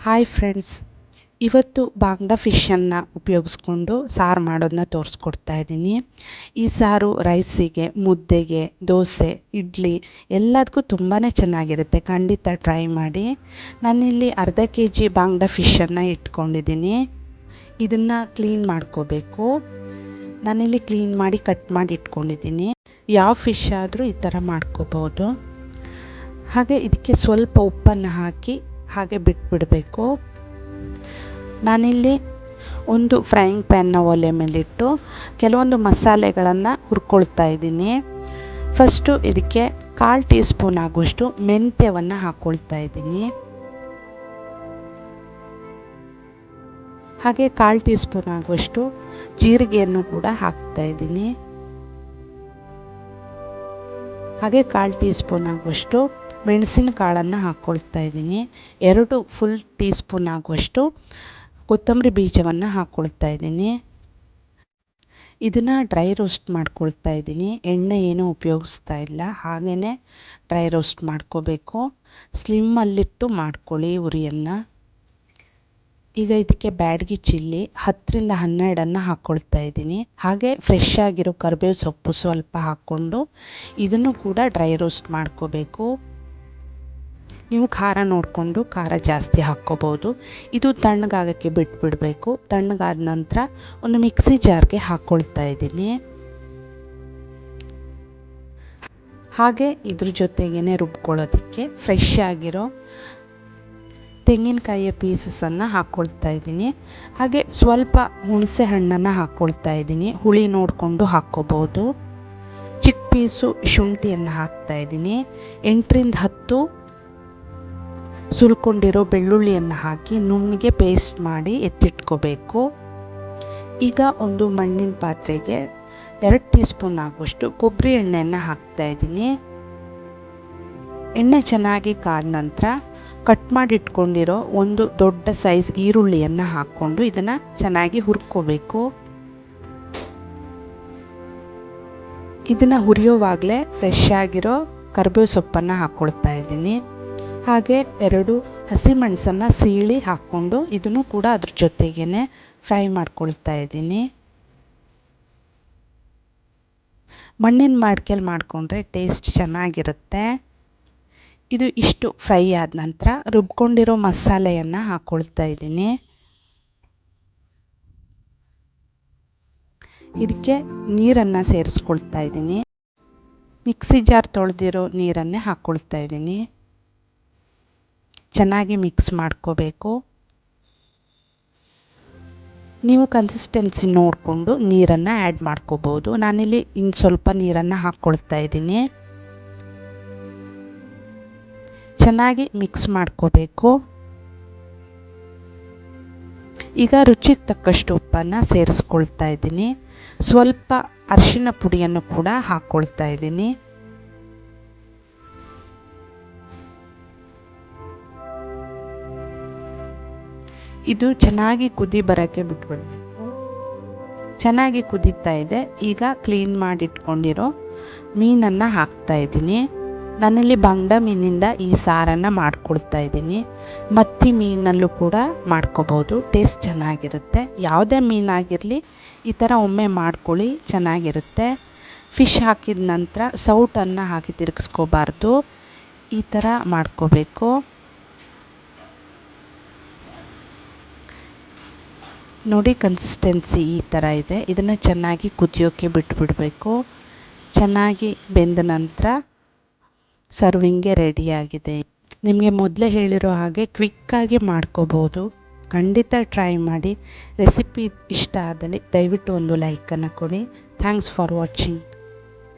Hi friends, ಇವತ್ತು ಬಾಂಗ್ಡಾ ಫಿಶನ್ನು ಉಪಯೋಗಿಸ್ಕೊಂಡು ಸಾರು ಮಾಡೋದನ್ನ ತೋರಿಸ್ಕೊಡ್ತಾ ಇದ್ದೀನಿ. ಈ ಸಾರು ರೈಸಿಗೆ, ಮುದ್ದೆಗೆ, ದೋಸೆ, ಇಡ್ಲಿ ಎಲ್ಲದಕ್ಕೂ ತುಂಬಾ ಚೆನ್ನಾಗಿರುತ್ತೆ. ಖಂಡಿತ ಟ್ರೈ ಮಾಡಿ. ನಾನಿಲ್ಲಿ ಅರ್ಧ kg ಬಾಂಗ್ಡಾ ಫಿಶನ್ನು ಇಟ್ಕೊಂಡಿದ್ದೀನಿ. ಇದನ್ನು ಕ್ಲೀನ್ ಮಾಡ್ಕೋಬೇಕು. ನಾನಿಲ್ಲಿ ಕ್ಲೀನ್ ಮಾಡಿ ಕಟ್ ಮಾಡಿ ಇಟ್ಕೊಂಡಿದ್ದೀನಿ. ಯಾವ ಫಿಶ್ ಆದರೂ ಈ ಥರ ಮಾಡ್ಕೋಬೋದು. ಹಾಗೆ ಇದಕ್ಕೆ ಸ್ವಲ್ಪ ಉಪ್ಪನ್ನು ಹಾಕಿ ಹಾಗೆ ಬಿಟ್ಬಿಡಬೇಕು. ನಾನಿಲ್ಲಿ ಒಂದು ಫ್ರೈಯಿಂಗ್ ಪ್ಯಾನ್ನ ಒಲೆ ಮೇಲಿಟ್ಟು ಕೆಲವೊಂದು ಮಸಾಲೆಗಳನ್ನು ಹುರ್ಕೊಳ್ತಾ ಇದ್ದೀನಿ. ಫಸ್ಟು ಇದಕ್ಕೆ 1/4 ಟೀ ಸ್ಪೂನ್ ಆಗುವಷ್ಟು ಮೆಂತ್ಯವನ್ನು ಹಾಕ್ಕೊಳ್ತಾ ಇದ್ದೀನಿ. ಹಾಗೆ 1/4 ಟೀ ಸ್ಪೂನ್ ಆಗುವಷ್ಟು ಜೀರಿಗೆಯನ್ನು ಕೂಡ ಹಾಕ್ತಾ ಇದ್ದೀನಿ. ಹಾಗೆ 1/4 ಟೀ ಸ್ಪೂನ್ ಆಗುವಷ್ಟು ಮೆಣಸಿನ ಕಾಳನ್ನು ಹಾಕ್ಕೊಳ್ತಾ ಇದ್ದೀನಿ. 2 ಫುಲ್ ಟೀ ಸ್ಪೂನ್ ಆಗುವಷ್ಟು ಕೊತ್ತಂಬರಿ ಬೀಜವನ್ನು ಹಾಕ್ಕೊಳ್ತಾ ಇದ್ದೀನಿ. ಇದನ್ನು ಡ್ರೈ ರೋಸ್ಟ್ ಮಾಡ್ಕೊಳ್ತಾ ಇದ್ದೀನಿ. ಎಣ್ಣೆ ಏನೂ ಉಪಯೋಗಿಸ್ತಾ ಇಲ್ಲ, ಹಾಗೆಯೇ ಡ್ರೈ ರೋಸ್ಟ್ ಮಾಡ್ಕೋಬೇಕು. ಸ್ಲಿಮ್ಮಲ್ಲಿಟ್ಟು ಮಾಡ್ಕೊಳ್ಳಿ ಉರಿಯನ್ನು. ಈಗ ಇದಕ್ಕೆ ಬ್ಯಾಡಗಿ ಚಿಲ್ಲಿ 10ರಿಂದ 12 ಹಾಕ್ಕೊಳ್ತಾ ಇದ್ದೀನಿ. ಹಾಗೆ ಫ್ರೆಶ್ ಆಗಿರೋ ಕರಿಬೇವು ಸೊಪ್ಪು ಸ್ವಲ್ಪ ಹಾಕ್ಕೊಂಡು ಇದನ್ನು ಕೂಡ ಡ್ರೈ ರೋಸ್ಟ್ ಮಾಡ್ಕೋಬೇಕು. ನೀವು ಖಾರ ನೋಡಿಕೊಂಡು ಖಾರ ಜಾಸ್ತಿ ಹಾಕ್ಕೋಬೋದು. ಇದು ತಣ್ಣಗಾಗೋಕ್ಕೆ ಬಿಟ್ಬಿಡಬೇಕು. ತಣ್ಣಗಾದ ನಂತರ ಒಂದು ಮಿಕ್ಸಿ ಜಾರ್ಗೆ ಹಾಕ್ಕೊಳ್ತಾ ಇದ್ದೀನಿ. ಹಾಗೆ ಇದ್ರ ಜೊತೆಗೇ ರುಬ್ಕೊಳ್ಳೋದಕ್ಕೆ ಫ್ರೆಶ್ ಆಗಿರೋ ತೆಂಗಿನಕಾಯಿಯ ಪೀಸಸನ್ನು ಹಾಕ್ಕೊಳ್ತಾ ಇದ್ದೀನಿ. ಹಾಗೆ ಸ್ವಲ್ಪ ಹುಣಸೆ ಹಣ್ಣನ್ನು ಹಾಕ್ಕೊಳ್ತಾ ಇದ್ದೀನಿ. ಹುಳಿ ನೋಡಿಕೊಂಡು ಹಾಕ್ಕೋಬೋದು. ಚಿಕ್ಕ ಪೀಸು ಶುಂಠಿಯನ್ನು ಹಾಕ್ತಾ ಇದ್ದೀನಿ. 8ರಿಂದ 10 ಸುಲ್ಕೊಂಡಿರೋ ಬೆಳ್ಳುಳ್ಳಿಯನ್ನು ಹಾಕಿ ನುಣ್ಣಗೆ ಪೇಸ್ಟ್ ಮಾಡಿ ಎತ್ತಿಟ್ಕೋಬೇಕು. ಈಗ ಒಂದು ಮಣ್ಣಿನ ಪಾತ್ರೆಗೆ 2 ಟೀ ಸ್ಪೂನ್ ಆಗುವಷ್ಟು ಕೊಬ್ಬರಿ ಎಣ್ಣೆಯನ್ನು ಹಾಕ್ತಾ ಇದ್ದೀನಿ. ಎಣ್ಣೆ ಚೆನ್ನಾಗಿ ಕಾದ ನಂತರ ಕಟ್ ಮಾಡಿ ಇಟ್ಕೊಂಡಿರೋ ಒಂದು ದೊಡ್ಡ ಸೈಜ್ ಈರುಳ್ಳಿಯನ್ನು ಹಾಕ್ಕೊಂಡು ಇದನ್ನು ಚೆನ್ನಾಗಿ ಹುರ್ಕೋಬೇಕು. ಇದನ್ನು ಹುರಿಯೋವಾಗಲೇ ಫ್ರೆಶ್ ಆಗಿರೋ ಕರಿಬೇವು ಸೊಪ್ಪನ್ನು ಹಾಕ್ಕೊಳ್ತಾ ಇದ್ದೀನಿ. ಹಾಗೆ 2 ಹಸಿಮೆಣಸನ್ನು ಸೀಳಿ ಹಾಕ್ಕೊಂಡು ಇದನ್ನು ಕೂಡ ಅದ್ರ ಜೊತೆಗೇ ಫ್ರೈ ಮಾಡ್ಕೊಳ್ತಾ ಇದ್ದೀನಿ. ಮಣ್ಣಿನ ಮಡಿಕೆಯಲ್ಲಿ ಮಾಡಿಕೊಂಡ್ರೆ ಟೇಸ್ಟ್ ಚೆನ್ನಾಗಿರುತ್ತೆ. ಇದು ಇಷ್ಟು ಫ್ರೈ ಆದ ನಂತರ ರುಬ್ಕೊಂಡಿರೋ ಮಸಾಲೆಯನ್ನು ಹಾಕ್ಕೊಳ್ತಾ ಇದ್ದೀನಿ. ಇದಕ್ಕೆ ನೀರನ್ನು ಸೇರಿಸ್ಕೊಳ್ತಾ ಇದ್ದೀನಿ. ಮಿಕ್ಸಿ ಜಾರ್ ತೊಳೆದಿರೋ ನೀರನ್ನೇ ಹಾಕ್ಕೊಳ್ತಾ ಇದ್ದೀನಿ. ಚೆನ್ನಾಗಿ ಮಿಕ್ಸ್ ಮಾಡ್ಕೋಬೇಕು. ನೀವು ಕನ್ಸಿಸ್ಟೆನ್ಸಿ ನೋಡಿಕೊಂಡು ನೀರನ್ನು ಆ್ಯಡ್ ಮಾಡ್ಕೋಬೋದು. ನಾನಿಲ್ಲಿ ಇನ್ನು ಸ್ವಲ್ಪ ನೀರನ್ನು ಹಾಕ್ಕೊಳ್ತಾ ಇದ್ದೀನಿ. ಚೆನ್ನಾಗಿ ಮಿಕ್ಸ್ ಮಾಡ್ಕೋಬೇಕು. ಈಗ ರುಚಿಗೆ ತಕ್ಕಷ್ಟು ಉಪ್ಪನ್ನು ಸೇರಿಸ್ಕೊಳ್ತಾ ಇದ್ದೀನಿ. ಸ್ವಲ್ಪ ಅರಿಶಿನ ಪುಡಿಯನ್ನು ಕೂಡ ಹಾಕ್ಕೊಳ್ತಾ ಇದ್ದೀನಿ. ಇದು ಚೆನ್ನಾಗಿ ಕುದಿ ಬರೋಕ್ಕೆ ಬಿಟ್ಬಿಡಬೇಕು. ಚೆನ್ನಾಗಿ ಕುದೀತಾ ಇದೆ. ಈಗ ಕ್ಲೀನ್ ಮಾಡಿಟ್ಕೊಂಡಿರೋ ಮೀನನ್ನು ಹಾಕ್ತಾ ಇದ್ದೀನಿ. ನಾನಿಲ್ಲಿ ಬಾಂಗ್ಡಾ ಮೀನಿಂದ ಈ ಸಾರನ್ನು ಮಾಡ್ಕೊಳ್ತಾ ಇದ್ದೀನಿ. ಮತ್ತಿ ಮೀನಲ್ಲೂ ಕೂಡ ಮಾಡ್ಕೋಬೋದು, ಟೇಸ್ಟ್ ಚೆನ್ನಾಗಿರುತ್ತೆ. ಯಾವುದೇ ಮೀನಾಗಿರಲಿ ಈ ಥರ ಒಮ್ಮೆ ಮಾಡ್ಕೊಳ್ಳಿ, ಚೆನ್ನಾಗಿರುತ್ತೆ. ಫಿಶ್ ಹಾಕಿದ ನಂತರ ಸೌಟನ್ನು ಹಾಕಿ ತಿರುಗಿಸ್ಕೋಬಾರ್ದು, ಈ ಥರ ಮಾಡ್ಕೋಬೇಕು. ನೋಡಿ ಕನ್ಸಿಸ್ಟೆನ್ಸಿ ಈ ಥರ ಇದೆ. ಇದನ್ನು ಚೆನ್ನಾಗಿ ಕುದಿಯೋಕ್ಕೆ ಬಿಟ್ಬಿಡಬೇಕು. ಚೆನ್ನಾಗಿ ಬೆಂದ ನಂತರ ಸರ್ವಿಂಗ್ಗೆ ರೆಡಿಯಾಗಿದೆ. ನಿಮಗೆ ಮೊದಲೇ ಹೇಳಿರೋ ಹಾಗೆ ಕ್ವಿಕ್ಕಾಗಿ ಮಾಡ್ಕೋಬೋದು. ಖಂಡಿತ ಟ್ರೈ ಮಾಡಿ. ರೆಸಿಪಿ ಇಷ್ಟ ಆದಲ್ಲಿ ದಯವಿಟ್ಟು ಒಂದು ಲೈಕನ್ನು ಕೊಡಿ. Thanks for watching.